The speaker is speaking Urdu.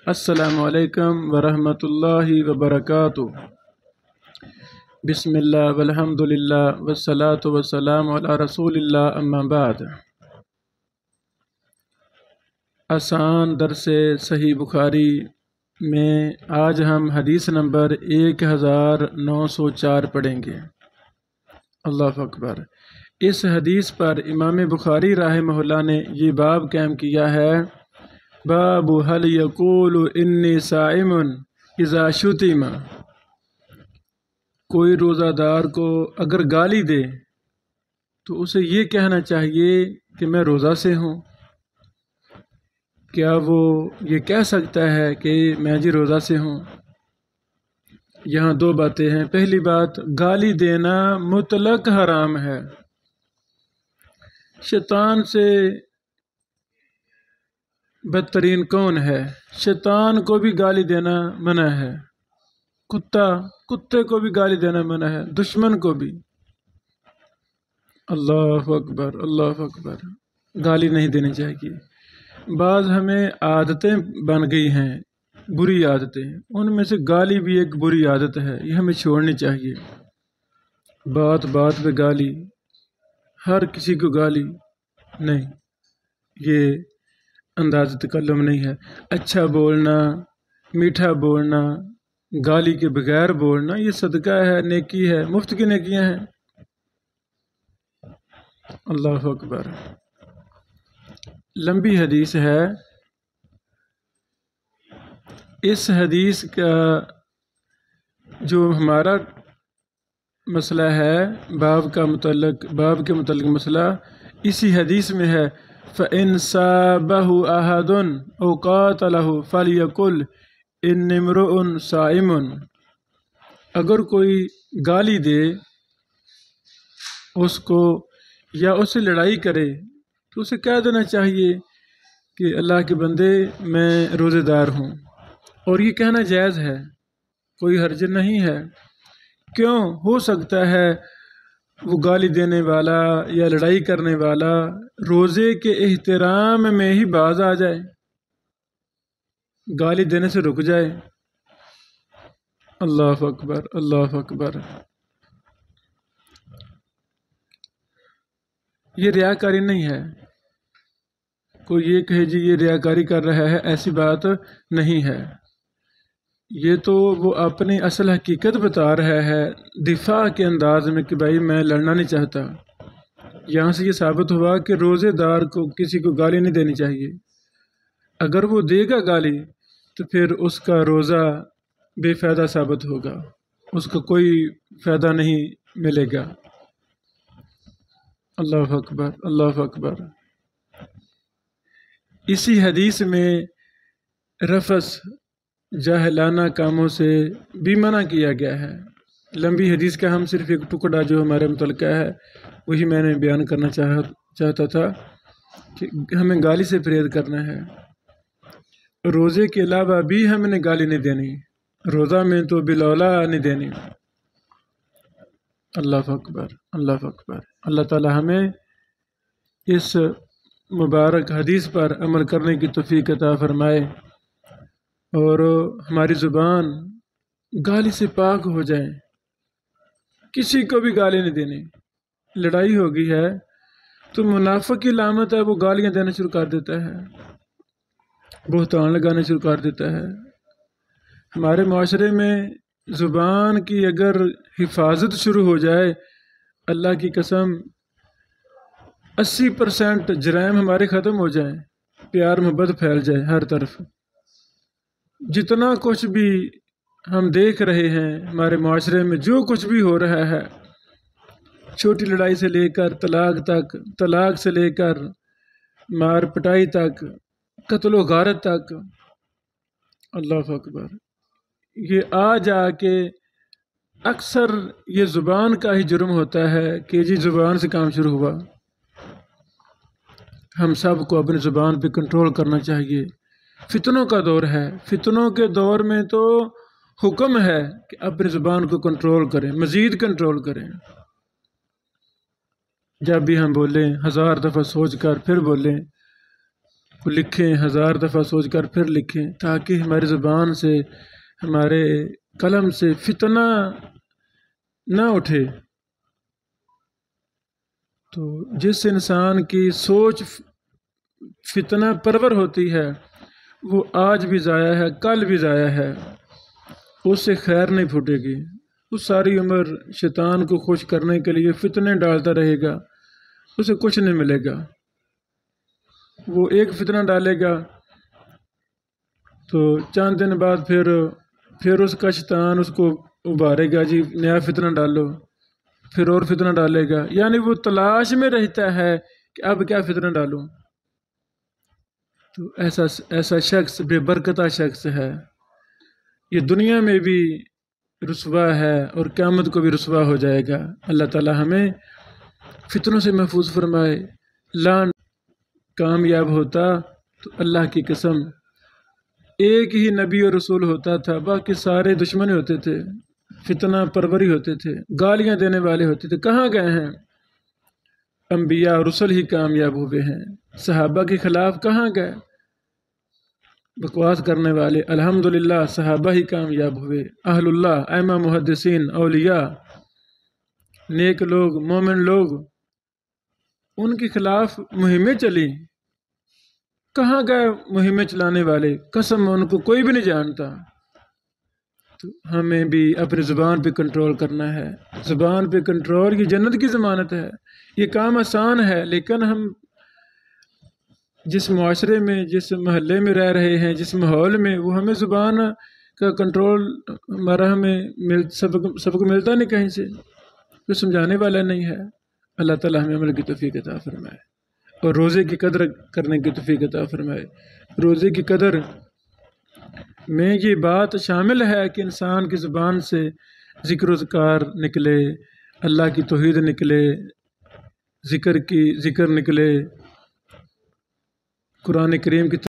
السلام علیکم ورحمۃ اللہ وبرکاتہ۔ بسم اللہ والحمد للہ والصلاة والسلام علی رسول اللہ، اما بعد۔ آسان درس صحیح بخاری میں آج ہم حدیث نمبر 1904 پڑھیں گے۔ اللہ اکبر۔ اس حدیث پر امام بخاری رحمہ اللہ نے یہ باب قائم کیا ہے، باب هل یقول انی صائم اذا شتم۔ کوئی روزہ دار کو اگر گالی دے تو اسے یہ کہنا چاہیے کہ میں روزہ سے ہوں۔ کیا وہ یہ کہہ سکتا ہے کہ میں جی روزہ سے ہوں؟ یہاں دو باتیں ہیں۔ پہلی بات، گالی دینا مطلق حرام ہے۔ شیطان سے بدترین کون ہے؟ شیطان کو بھی گالی دینا منع ہے، کتے کو بھی گالی دینا منع ہے، دشمن کو بھی۔ اللہ اکبر، اللہ اکبر۔ گالی نہیں دینی چاہیے۔ بعض ہمیں عادتیں بن گئی ہیں، بری عادتیں، ان میں سے گالی بھی ایک بری عادت ہے، یہ ہمیں چھوڑنی چاہیے۔ بات بات پہ گالی، ہر کسی کو گالی نہیں، یہ انداز تکلم نہیں ہے۔ اچھا بولنا، میٹھا بولنا، گالی کے بغیر بولنا، یہ صدقہ ہے، نیکی ہے، مفت کی نیکیاں ہیں۔ اللہ اکبر۔ لمبی حدیث ہے۔ اس حدیث کا جو ہمارا مسئلہ ہے، باب کے متعلق مسئلہ اسی حدیث میں ہے، فَإِن سَابَهُ أَحَدٌ أَوْ قَاتَلَهُ فَلْيَقُلْ إِنِّي امْرُؤٌ صَائِمٌ۔ اگر کوئی گالی دے اس کو یا اس سے لڑائی کرے تو اسے کہہ دینا چاہیے کہ اللہ کے بندے میں روزے دار ہوں، اور یہ کہنا جائز ہے، کوئی حرج نہیں ہے۔ کیوں؟ ہو سکتا ہے وہ گالی دینے والا یا لڑائی کرنے والا روزے کے احترام میں ہی باز آ جائے، گالی دینے سے رک جائے۔ اللہ اکبر، اللہ اکبر۔ یہ ریاکاری نہیں ہے، کوئی یہ کہے جی یہ ریاکاری کر رہا ہے، ایسی بات نہیں ہے۔ یہ تو وہ اپنی اصل حقیقت بتا رہا ہے دفاع کے انداز میں کہ بھائی میں لڑنا نہیں چاہتا۔ یہاں سے یہ ثابت ہوا کہ روزے دار کو کسی کو گالی نہیں دینی چاہیے۔ اگر وہ دے گا گالی تو پھر اس کا روزہ بے فائدہ ثابت ہوگا، اس کو کوئی فائدہ نہیں ملے گا۔ اللہ اکبر، اللہ اکبر۔ اسی حدیث میں رفث جاہلانہ کاموں سے بھی منع کیا گیا ہے۔ لمبی حدیث کا ہم صرف ایک ٹکڑا جو ہمارے متعلقہ ہے وہی میں نے بیان کرنا چاہتا تھا کہ ہمیں گالی سے پرہیز کرنا ہے۔ روزے کے علاوہ بھی ہم نے گالی نہیں دینی، روزہ میں تو بلولا نہیں دینی۔ اللہ اکبر، اللہ اکبر۔ اللہ تعالی ہمیں اس مبارک حدیث پر عمل کرنے کی توفیق عطا فرمائے اور ہماری زبان گالی سے پاک ہو جائے، کسی کو بھی گالی نہیں دینی۔ لڑائی ہو گئی ہے تو منافق کی علامت ہے، وہ گالیاں دینا شروع کر دیتا ہے، بہتان لگانا شروع کر دیتا ہے۔ ہمارے معاشرے میں زبان کی اگر حفاظت شروع ہو جائے، اللہ کی قسم 80% جرائم ہمارے ختم ہو جائیں، پیار محبت پھیل جائے ہر طرف۔ جتنا کچھ بھی ہم دیکھ رہے ہیں ہمارے معاشرے میں، جو کچھ بھی ہو رہا ہے، چھوٹی لڑائی سے لے کر طلاق تک، طلاق سے لے کر مار پٹائی تک، قتل و غارت تک، اللہ اکبر، یہ آ جا کے اکثر یہ زبان کا ہی جرم ہوتا ہے کہ جی زبان سے کام شروع ہوا۔ ہم سب کو اپنی زبان پہ کنٹرول کرنا چاہیے۔ فتنوں کا دور ہے، فتنوں کے دور میں تو حکم ہے کہ اپنی زبان کو کنٹرول کریں، مزید کنٹرول کریں۔ جب بھی ہم بولیں 1000 دفعہ سوچ کر پھر بولیں، کو لکھیں، 1000 دفعہ سوچ کر پھر لکھیں، تاکہ ہماری زبان سے، ہمارے قلم سے فتنہ نہ اٹھے۔ تو جس انسان کی سوچ فتنہ پرور ہوتی ہے وہ آج بھی ضائع ہے، کل بھی ضائع ہے، اس سے خیر نہیں پھوٹے گی۔ وہ ساری عمر شیطان کو خوش کرنے کے لیے فتنے ڈالتا رہے گا، اسے کچھ نہیں ملے گا۔ وہ ایک فتنہ ڈالے گا تو چند دن بعد پھر اس کا شیطان اس کو ابھارے گا، جی نیا فتنہ ڈالو، پھر اور فتنہ ڈالے گا، یعنی وہ تلاش میں رہتا ہے کہ اب کیا فتنہ ڈالوں۔ تو ایسا شخص بے برکتہ شخص ہے، یہ دنیا میں بھی رسوا ہے اور قیامت کو بھی رسوا ہو جائے گا۔ اللہ تعالی ہمیں فتنوں سے محفوظ فرمائے۔ لان کامیاب ہوتا تو اللہ کی قسم ایک ہی نبی اور رسول ہوتا تھا، باقی سارے دشمن ہوتے تھے، فتنہ پروری ہوتے تھے، گالیاں دینے والے ہوتے تھے۔ کہاں گئے ہیں؟ انبیاء اور رسل ہی کامیاب ہوئے ہیں، صحابہ کے خلاف کہاں گئے؟ بکواس کرنے والے۔ الحمدللہ صحابہ ہی کامیاب ہوئے، اہل اللہ، ائمہ، محدثین، اولیاء، نیک لوگ، مومن لوگ، ان کے خلاف مہمیں چلی۔ کہاں گئے مہمیں چلانے والے؟ قسم ان کو کوئی بھی نہیں جانتا۔ تو ہمیں بھی اپنی زبان پہ کنٹرول کرنا ہے۔ زبان پہ کنٹرول یہ جنت کی ضمانت ہے۔ یہ کام آسان ہے، لیکن ہم جس معاشرے میں، جس محلے میں رہ رہے ہیں، جس ماحول میں، وہ ہمیں زبان کا کنٹرول ہمارا سب کو ملتا نہیں کہیں سے، کوئی سمجھانے والا نہیں ہے۔ اللہ تعالی ہمیں عمل کی توفیق عطا فرمائے اور روزے کی قدر کرنے کی توفیق عطا فرمائے۔ روزے کی قدر میں یہ بات شامل ہے کہ انسان کی زبان سے ذکر و اذکار نکلے، اللہ کی توحید نکلے، ذکر نکلے، قرآن کریم کی